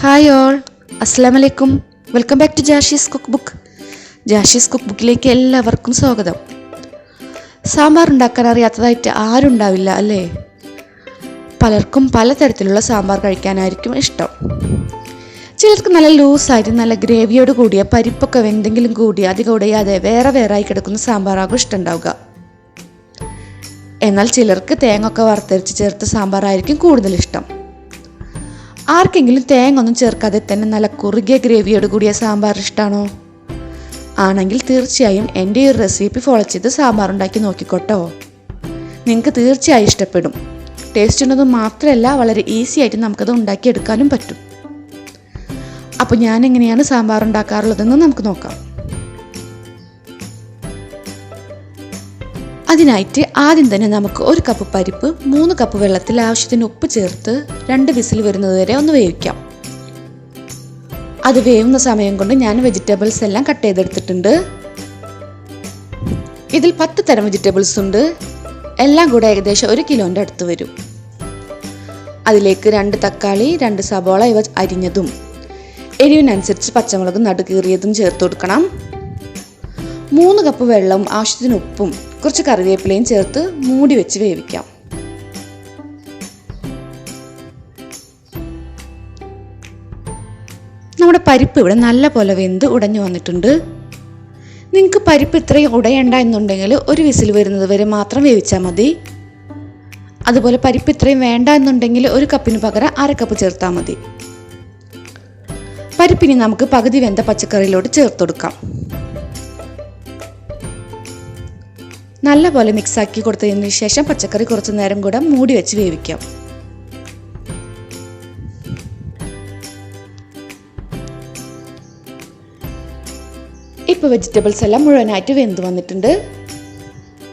Hi all, അസ്സലാമു അലൈക്കും. Welcome back to Jashi's cook book. Jashi's cook ബുക്കിലേക്ക് എല്ലാവർക്കും സ്വാഗതം. സാമ്പാർ ഉണ്ടാക്കാൻ അറിയാത്തതായിട്ട് ആരും ഉണ്ടാവില്ല അല്ലേ? പലർക്കും പലതരത്തിലുള്ള സാമ്പാർ കഴിക്കാനായിരിക്കും ഇഷ്ടം. ചിലർക്ക് നല്ല ലൂസായിട്ട് നല്ല ഗ്രേവിയോട് കൂടിയ പരിപ്പൊക്കെ എന്തെങ്കിലും കൂടി അധികം ഉടയാതെ വേറെ ആയി കിടക്കുന്ന സാമ്പാറാകും ഇഷ്ടമുണ്ടാവുക. എന്നാൽ ചിലർക്ക് തേങ്ങ ഒക്കെ വറുത്തരച്ച് ചേർത്ത് സാമ്പാറായിരിക്കും കൂടുതൽ ഇഷ്ടം. ആർക്കെങ്കിലും തേങ്ങ ഒന്നും ചേർക്കാതെ തന്നെ നല്ല കുറുകിയ ഗ്രേവിയോട് കൂടിയ സാമ്പാർ ഇഷ്ടമാണോ? ആണെങ്കിൽ തീർച്ചയായും എൻ്റെ ഈ ഒരു റെസിപ്പി ഫോളോ ചെയ്ത് സാമ്പാർ ഉണ്ടാക്കി നോക്കിക്കോട്ടോ. നിങ്ങൾക്ക് തീർച്ചയായും ഇഷ്ടപ്പെടും. ടേസ്റ്റ് ഉള്ളത് മാത്രമല്ല, വളരെ ഈസി ആയിട്ട് നമുക്കത് ഉണ്ടാക്കിയെടുക്കാനും പറ്റും. അപ്പോൾ ഞാൻ എങ്ങനെയാണ് സാമ്പാർ ഉണ്ടാക്കാറുള്ളതെന്ന് നമുക്ക് നോക്കാം. അതിനായിട്ട് ആദ്യം തന്നെ നമുക്ക് 1 കപ്പ് പരിപ്പ് 3 കപ്പ് വെള്ളത്തിൽ ആവശ്യത്തിന് ഉപ്പ് ചേർത്ത് 2 വിസിൽ വരുന്നത് വരെ ഒന്ന് വേവിക്കാം. അത് വേവുന്ന സമയം കൊണ്ട് ഞാൻ വെജിറ്റബിൾസ് എല്ലാം കട്ട് ചെയ്തെടുത്തിട്ടുണ്ട്. ഇതിൽ 10 തരം വെജിറ്റബിൾസ് ഉണ്ട്. എല്ലാം കൂടെ ഏകദേശം 1 കിലോൻ്റെ അടുത്ത് വരും. അതിലേക്ക് 2 തക്കാളി, 2 സബോള ഇവ അരിഞ്ഞതും എരിവിനനുസരിച്ച് പച്ചമുളക് നടുകീറിയതും ചേർത്ത് കൊടുക്കണം. 3 കപ്പ് വെള്ളവും ആവശ്യത്തിന് ഉപ്പും കുറച്ച് കറിവേപ്പിലയും ചേർത്ത് മൂടി വെച്ച് വേവിക്കാം. നമ്മുടെ പരിപ്പ് ഇവിടെ നല്ല പോലെ വെന്ത് ഉടഞ്ഞു വന്നിട്ടുണ്ട്. നിങ്ങൾക്ക് പരിപ്പ് ഇത്രയും ഉടയണ്ട എന്നുണ്ടെങ്കിൽ 1 വിസിൽ വരുന്നത് വരെ മാത്രം വേവിച്ചാൽ മതി. അതുപോലെ പരിപ്പ് ഇത്രയും വേണ്ട എന്നുണ്ടെങ്കിൽ 1 കപ്പിന് പകരം 1/2 കപ്പ് ചേർത്താൽ മതി. പരിപ്പിനി നമുക്ക് പകുതി വെന്ത പച്ചക്കറിയിലോട്ട് ചേർത്ത് കൊടുക്കാം. നല്ലപോലെ മിക്സാക്കി കൊടുത്തതിന് ശേഷം പച്ചക്കറി കുറച്ച് നേരം കൂടെ മൂടി വെച്ച് വേവിക്കാം. ഇപ്പോൾ വെജിറ്റബിൾസ് എല്ലാം മുഴുവനായിട്ട് വെന്ത് വന്നിട്ടുണ്ട്.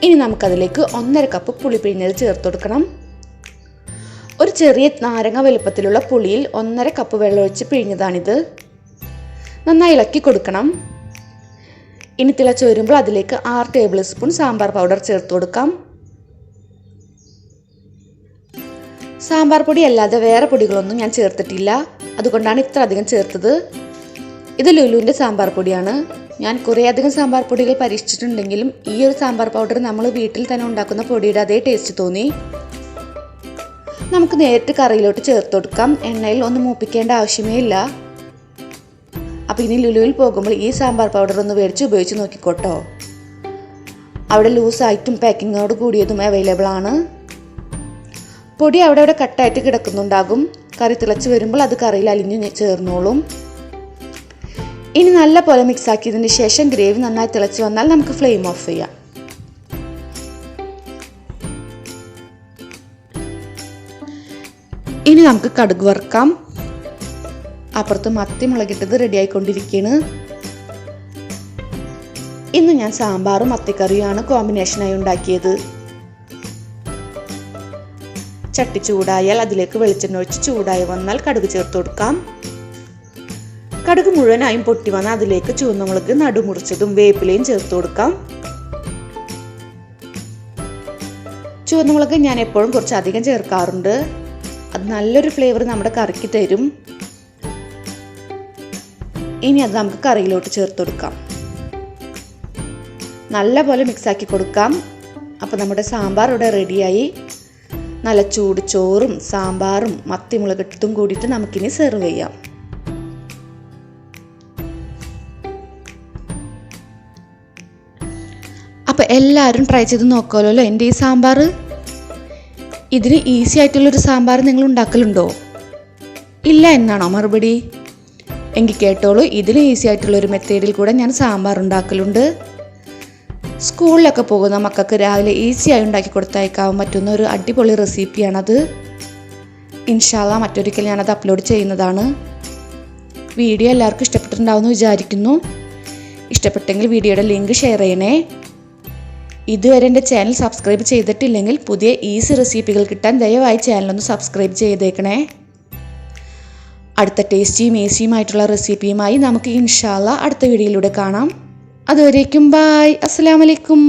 ഇനി നമുക്കതിലേക്ക് 1.5 കപ്പ് പുളി പിഴിഞ്ഞത് ചേർത്ത് കൊടുക്കണം. ഒരു ചെറിയ നാരങ്ങ വലുപ്പത്തിലുള്ള പുളിയിൽ 1.5 കപ്പ് വെള്ളം ഒഴിച്ച് പിഴിഞ്ഞതാണിത്. നന്നായി ഇളക്കി കൊടുക്കണം. ഇനി തിളച്ച് വരുമ്പോൾ അതിലേക്ക് 6 ടേബിൾ സ്പൂൺ സാമ്പാർ പൗഡർ ചേർത്ത് കൊടുക്കാം. സാമ്പാർ പൊടി അല്ലാതെ വേറെ പൊടികളൊന്നും ഞാൻ ചേർത്തിട്ടില്ല, അതുകൊണ്ടാണ് ഇത്ര അധികം ചേർത്തത്. ഇത് ലുലുവിൻ്റെ സാമ്പാർ പൊടിയാണ്. ഞാൻ കുറേയധികം സാമ്പാർ പൊടികൾ പരീക്ഷിച്ചിട്ടുണ്ടെങ്കിലും ഈ ഒരു സാമ്പാർ പൗഡർ നമ്മൾ വീട്ടിൽ തന്നെ ഉണ്ടാക്കുന്ന പൊടിയുടെ അതേ ടേസ്റ്റ് തോന്നി. നമുക്ക് നേരിട്ട് കറിയിലോട്ട് ചേർത്ത് കൊടുക്കാം. എണ്ണയിൽ ഒന്നും മൂപ്പിക്കേണ്ട ആവശ്യമേ ഇല്ല. അപ്പോൾ ഇനി ലുലുവിൽ പോകുമ്പോൾ ഈ സാമ്പാർ പൗഡർ ഒന്ന് മേടിച്ച് ഉപയോഗിച്ച് നോക്കിക്കോട്ടോ. അവിടെ ലൂസായിട്ടും പാക്കിങ്ങോട് കൂടിയതും അവൈലബിൾ ആണ്. പൊടി അവിടെ കട്ടായിട്ട് കിടക്കുന്നുണ്ടാകും. കറി തിളച്ച് വരുമ്പോൾ അത് കറിയിൽ അലിഞ്ഞു ചേർന്നോളും. ഇനി നല്ല പോലെ മിക്സ് ആക്കിയതിന് ശേഷം ഗ്രേവി നന്നായി തിളച്ച് വന്നാൽ നമുക്ക് ഫ്ലെയിം ഓഫ് ചെയ്യാം. ഇനി നമുക്ക് കടുക് വറുക്കാം. അപ്പുറത്ത് മത്തി മുളകിട്ടത് റെഡി ആയിക്കൊണ്ടിരിക്കുകയാണ്. ഇന്ന് ഞാൻ സാമ്പാറും മത്തിക്കറിയുമാണ് കോമ്പിനേഷനായി ഉണ്ടാക്കിയത്. ചട്ടി ചൂടായാൽ അതിലേക്ക് വെളിച്ചെണ്ണ ഒഴിച്ച് ചൂടായി വന്നാൽ കടുക് ചേർത്ത് കൊടുക്കാം. കടുക് മുഴുവനായും പൊട്ടി വന്നാൽ അതിലേക്ക് ചുവന്നമുളക് നടുമുറിച്ചതും വേപ്പിലയും ചേർത്ത് കൊടുക്കാം. ചുവന്നമുളക് ഞാൻ എപ്പോഴും കുറച്ച് അധികം ചേർക്കാറുണ്ട്. അത് നല്ലൊരു ഫ്ലേവർ നമ്മുടെ കറിക്ക് തരും. ഇനി അത് നമുക്ക് കറിയിലോട്ട് ചേർത്ത് കൊടുക്കാം. നല്ലപോലെ മിക്സാക്കി കൊടുക്കാം. അപ്പോൾ നമ്മുടെ സാമ്പാർ ഇവിടെ റെഡിയായി. നല്ല ചൂട് ചോറും സാമ്പാറും മത്തി മുളകിട്ടതും കൂടിയിട്ട് നമുക്കിനി സെർവ് ചെയ്യാം. അപ്പോൾ എല്ലാവരും ട്രൈ ചെയ്ത് നോക്കാമല്ലോ എൻ്റെ ഈ സാമ്പാർ. ഇതിന് ഈസി ആയിട്ടുള്ളൊരു സാമ്പാർ നിങ്ങൾ ഉണ്ടാക്കലുണ്ടോ? ഇല്ല എന്നാണോ മറുപടി? എങ്കിൽ കേട്ടോളൂ, ഇതിന് ഈസി ആയിട്ടുള്ളൊരു മെത്തേഡിൽ കൂടെ ഞാൻ സാമ്പാർ ഉണ്ടാക്കലുണ്ട്. സ്കൂളിലൊക്കെ പോകുന്ന മക്കൾക്ക് രാവിലെ ഈസിയായി ഉണ്ടാക്കി കൊടുത്തയക്കാൻ പറ്റുന്ന ഒരു അടിപൊളി റെസിപ്പിയാണത്. ഇൻഷാ അല്ലാഹ് മറ്റൊരിക്കൽ ഞാനത് അപ്ലോഡ് ചെയ്യുന്നതാണ്. വീഡിയോ എല്ലാവർക്കും ഇഷ്ടപ്പെട്ടിട്ടുണ്ടാവുമെന്ന് വിചാരിക്കുന്നു. ഇഷ്ടപ്പെട്ടെങ്കിൽ വീഡിയോയുടെ ലിങ്ക് ഷെയർ ചെയ്യണേ. ഇതുവരെ എൻ്റെ ചാനൽ സബ്സ്ക്രൈബ് ചെയ്തിട്ടില്ലെങ്കിൽ പുതിയ ഈസി റെസിപ്പികൾ കിട്ടാൻ ദയവായി ചാനലൊന്ന് സബ്സ്ക്രൈബ് ചെയ്തേക്കണേ. അടുത്ത ടേസ്റ്റിയും ഈസിയുമായിട്ടുള്ള റെസിപ്പിയുമായി നമുക്ക് ഇൻഷാ അല്ലാഹ് അടുത്ത വീഡിയോയിലൂടെ കാണാം. അതുവരേക്കും ബായ്, അസ്സലാമു അലൈക്കും.